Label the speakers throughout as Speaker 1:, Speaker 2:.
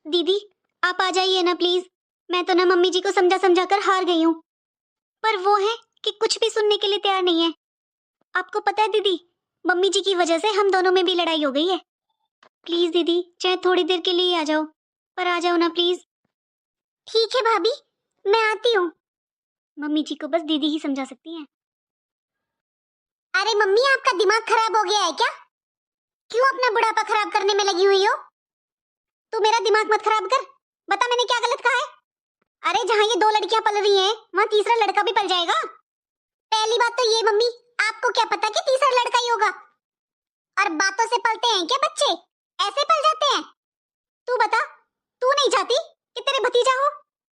Speaker 1: दीदी, आप आ जाइए ना प्लीज। मैं तो ना मम्मी जी को समझा समझा कर हार गई हूँ, पर वो है कि कुछ भी सुनने के लिए तैयार नहीं है। आपको पता है दीदी, मम्मी जी की वजह से हम दोनों में भी लड़ाई हो गई है। प्लीज दीदी, चाहे थोड़ी देर के लिए ही आ जाओ, पर आ जाओ ना प्लीज। ठीक है भाभी, मैं आती हूँ। मम्मी जी को बस दीदी ही समझा सकती हैं। अरे मम्मी, आपका दिमाग खराब हो गया है क्या? क्यों अपना बुढ़ापा खराब करने में लगी हुई हो? तू मेरा दिमाग मत खराब कर। बता मैंने क्या गलत कहा है? अरे जहाँ ये दो लड़कियां पल रही हैं, वहाँ तीसरा लड़का भी पल जाएगा। पहली बात तो ये मम्मी, आपको क्या पता कि तीसरा लड़का ही होगा? और बातों से पलते हैं क्या बच्चे? ऐसे पल जाते हैं? तू बता, तू नहीं चाहती कि तेरे भतीजा हो,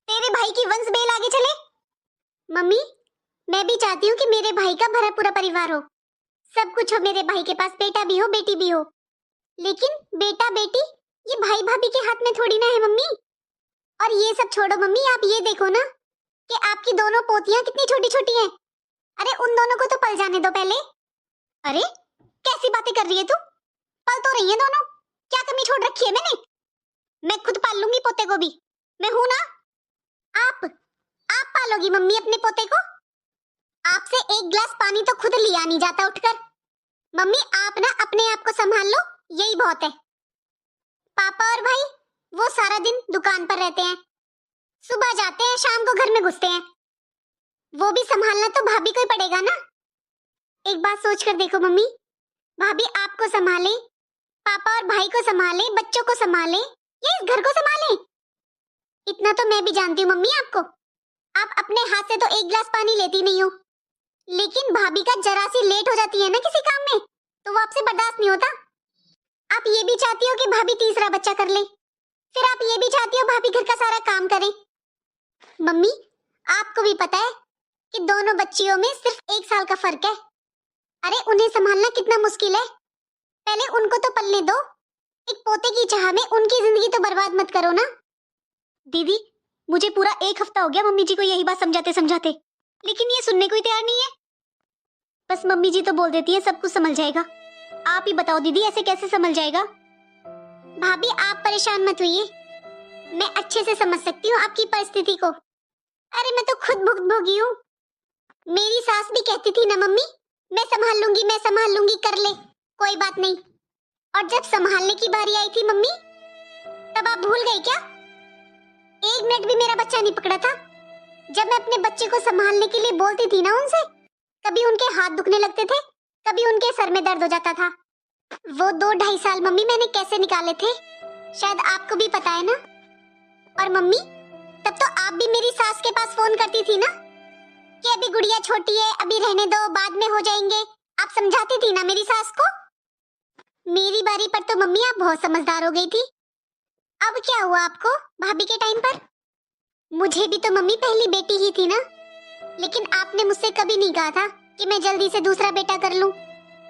Speaker 1: तेरे भाई की वंश बेल आगे चले? मम्मी, मैं भी चाहती हूँ कि मेरे भाई का भरा पूरा परिवार हो, सब कुछ हो, मेरे भाई के पास बेटा भी हो बेटी भी हो। लेकिन बेटा बेटी ये भाई भाभी के हाथ में थोड़ी ना है मम्मी। और ये सब छोड़ो मम्मी, आप ये देखो ना कि आपकी दोनों पोतियां कितनी छोटी छोटी हैं। अरे उन दोनों को तो पल जाने दो पहले। अरे कैसी बातें कर रही है तू? पल तो रही है दोनों, क्या कमी छोड़ रखी है मैंने? मैं खुद पाल लूंगी पोते को भी, मैं हूं ना। आप पालोगी मम्मी अपने पोते को? आपसे एक गिलास पानी तो खुद लिया नहीं जाता उठकर। मम्मी आप ना अपने आप को संभाल लो, यही बहुत है। पापा और भाई वो सारा दिन दुकान पर रहते हैं, सुबह जाते हैं शाम को घर में घुसते हैं। वो भी संभालना तो भाभी को ही पड़ेगा ना। एक बात सोच कर देखो मम्मी, भाभी आपको संभाले, पापा और भाई को संभाले, बच्चों को संभाले, या इस घर को संभाले? इतना तो मैं भी जानती हूँ मम्मी आपको, आप अपने हाथ से तो एक गिलास पानी लेती नहीं हो। लेकिन भाभी का जरा सी लेट हो जाती है ना किसी काम में, तो वो आपसे बर्दाश्त नहीं होता। आप ये भी चाहती हो कि भाभी तीसरा बच्चा कर ले, फिर आप ये भी चाहती हो भाभी घर का सारा काम करे। मम्मी आपको भी पता है कि दोनों बच्चियों में सिर्फ 1 साल का फर्क है। अरे उन्हें संभालना कितना मुश्किल है, पहले उनको तो पलने दो। एक पोते की चाह में उनकी जिंदगी तो बर्बाद मत करो ना। दीदी, मुझे पूरा 1 हफ्ता हो गया मम्मी जी को यही बात समझाते समझाते, लेकिन ये सुनने को ही तैयार नहीं है। बस मम्मी जी तो बोल देती है सब कुछ संभल जाएगा। आप ही बताओ दीदी, ऐसे कैसे संभल जाएगा? भाभी आप परेशान मत होइए, मैं अच्छे से समझ सकती हूँ आपकी परिस्थिति को। अरे मैं तो खुद भुगतभोगी हूँ। मेरी सास भी कहती थी ना मम्मी, मैं संभाल लूंगी कर ले, कोई बात नहीं। और जब संभालने की बारी आई थी मम्मी, तब आप भूल गई क्या? 1 मिनट भी मेरा बच्चा नहीं पकड़ा था। जब मैं अपने बच्चे को संभालने के लिए बोलती थी ना उनसे, कभी उनके हाथ दुखने लगते थे, कभी उनके सर में दर्द हो जाता था। वो 2-2.5 साल मम्मी मैंने कैसे निकाले थे, शायद आपको भी पता है ना। और मम्मी तब तो आप भी मेरी सास के पास फोन करती थी ना कि अभी गुड़िया छोटी है, अभी रहने दो, बाद में हो जाएंगे। आप समझाती थी ना मेरी सास को। मेरी बारी पर तो मम्मी आप बहुत समझदार हो गई थी। अब क्या हुआ आपको भाभी के टाइम पर? मुझे भी तो मम्मी पहली बेटी ही थी ना, लेकिन आपने मुझसे कभी नहीं कहा था कि मैं जल्दी से दूसरा बेटा कर लूं।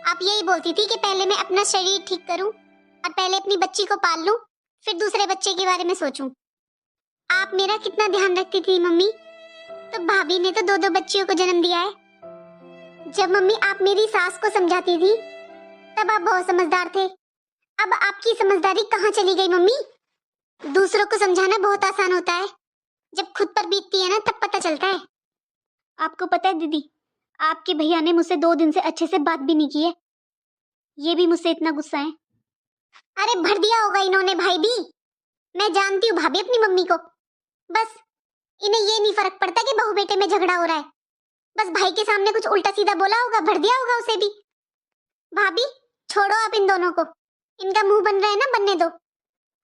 Speaker 1: आप यही बोलती थी कि पहले मैं अपना शरीर ठीक करूं और पहले अपनी बच्ची को पाल लूं, फिर दूसरे बच्चे के बारे में सोचूं। आप मेरा कितना ध्यान रखती थी मम्मी। तो भाभी ने तो 2-2 बच्चियों को जन्म दिया है। जब मम्मी आप मेरी सास को समझाती थी, तब आप बहुत समझदार थे। अब आपकी समझदारी कहाँ चली गई मम्मी? दूसरों को समझाना बहुत आसान होता है, जब खुद पर बीतती है ना तब पता चलता है। आपको पता है दीदी, आपके भैया ने मुझसे 2 दिन से अच्छे से बात भी नहीं की है, ये भी मुझसे इतना गुस्सा है। अरे भर दिया होगा इन्होंने भाई भी, मैं जानती हूँ भाभी अपनी मम्मी को। बस इन्हें ये नहीं फर्क पड़ता कि बहू बेटे में झगड़ा हो रहा है, बस भाई के सामने कुछ उल्टा सीधा बोला होगा, भर दिया होगा उसे भी। भाभी छोड़ो आप इन दोनों को, इनका मुंह बन रहा है ना, बनने दो।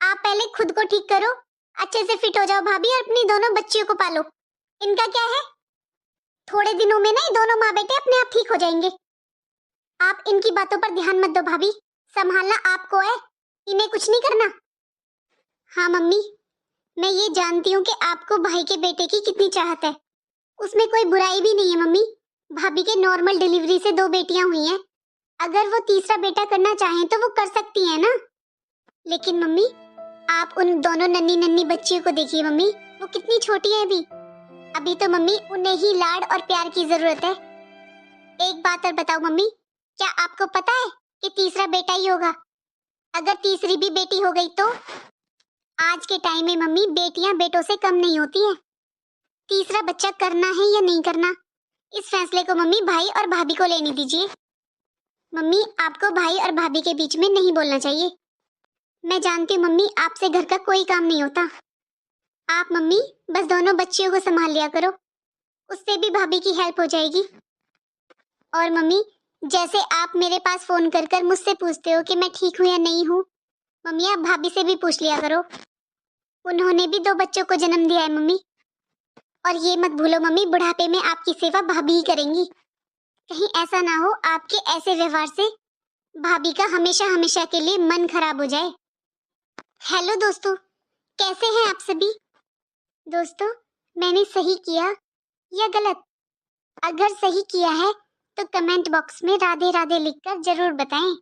Speaker 1: आप पहले खुद को ठीक करो, अच्छे से फिट हो जाओ भाभी, और अपनी दोनों बच्चियों को पालो। इनका क्या है, थोड़े दिनों में ना ये दोनों माँ बेटे अपने आप ठीक हो जाएंगे। आप इनकी बातों पर ध्यान मत दो भाभी, संभालना आपको है, इन्हें कुछ नहीं करना। हाँ मम्मी, मैं ये जानती हूँ कि आपको भाई के बेटे की कितनी चाहत है, उसमें कोई बुराई भी नहीं है मम्मी। भाभी के नॉर्मल डिलीवरी से 2 बेटियां हुई हैं, अगर वो तीसरा बेटा करना चाहें तो वो कर सकती हैं ना। लेकिन मम्मी आप उन दोनों नन्ही नन्ही बच्चियों को देखिए मम्मी, वो कितनी छोटी है अभी। अभी तो मम्मी उन्हें ही लाड और प्यार की जरूरत है। एक बात और बताओ मम्मी, क्या आपको पता है कि तीसरा बेटा ही होगा? अगर तीसरी भी बेटी हो गई तो? आज के टाइम में मम्मी बेटियां बेटों से कम नहीं होती हैं। तीसरा बच्चा करना है या नहीं करना, इस फैसले को मम्मी भाई और भाभी को लेने दीजिए। मम्मी आपको भाई और भाभी के बीच में नहीं बोलना चाहिए। मैं जानती हूँ मम्मी आपसे घर का कोई काम नहीं होता। आप मम्मी बस दोनों बच्चियों को संभाल लिया करो, उससे भी भाभी की हेल्प हो जाएगी। और मम्मी जैसे आप मेरे पास फोन कर कर मुझसे पूछते हो कि मैं ठीक हूँ या नहीं हूँ, मम्मी आप भाभी से भी पूछ लिया करो। उन्होंने भी 2 बच्चों को जन्म दिया है मम्मी। और ये मत भूलो मम्मी, बुढ़ापे में आपकी सेवा भाभी ही करेंगी। कहीं ऐसा ना हो आपके ऐसे व्यवहार से भाभी का हमेशा हमेशा के लिए मन खराब हो जाए। हेलो दोस्तों, कैसे हैं आप सभी? दोस्तों, मैंने सही किया या गलत? अगर सही किया है तो कमेंट बॉक्स में राधे राधे लिखकर जरूर बताएं।